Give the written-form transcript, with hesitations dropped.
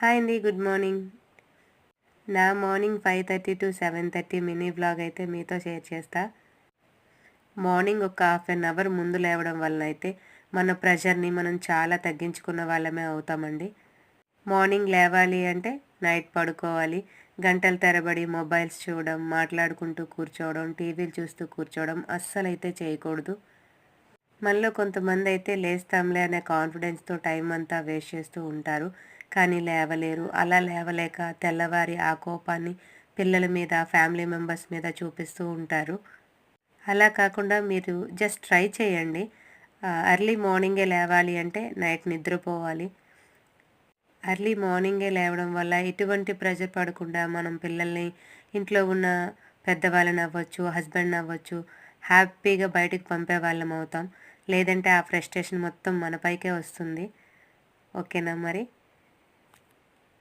Hi అండి. Good morning. నా morning 5:30 to 7:30 mini vlog అయితే మీతో షేర్ చేస్తా. మార్నింగ్ ఒక హాఫ్ అన్ అవర్ ముందు లేవడం వలన అయితే మన ప్రెషర్‌ని మనం చాలా తగ్గించుకున్న వాళ్ళమే అవుతామండి. మార్నింగ్ లేవాలి అంటే నైట్ పడుకోవాలి. గంటల తరబడి మొబైల్స్ చూడడం, మాట్లాడుకుంటూ కూర్చోవడం, టీవీలు చూస్తూ కూర్చోవడం అస్సలైతే చేయకూడదు. మనలో కొంతమందైతే లేస్తాంలే అనే కాన్ఫిడెన్స్‌తో టైం అంతా వేస్ట్ చేస్తూ ఉంటారు. కానీ లేవలేరు. అలా లేవలేక తెల్లవారి ఆ కోపాన్ని పిల్లల మీద, ఫ్యామిలీ మెంబర్స్ మీద చూపిస్తూ ఉంటారు. అలా కాకుండా మీరు జస్ట్ ట్రై చేయండి. ఎర్లీ మార్నింగే లేవాలి అంటే నైట్ నిద్రపోవాలి. ఎర్లీ మార్నింగే లేవడం వల్ల ఎటువంటి ప్రెషర్ పడకుండా మనం పిల్లల్ని, ఇంట్లో ఉన్న పెద్దవాళ్ళని అవ్వచ్చు, హస్బెండ్‌ని అవ్వచ్చు, హ్యాపీగా బయటికి పంపేవాళ్ళం అవుతాం. లేదంటే ఆ ఫ్రస్ట్రేషన్ మొత్తం మన పైకే వస్తుంది. ఓకేనా మరి?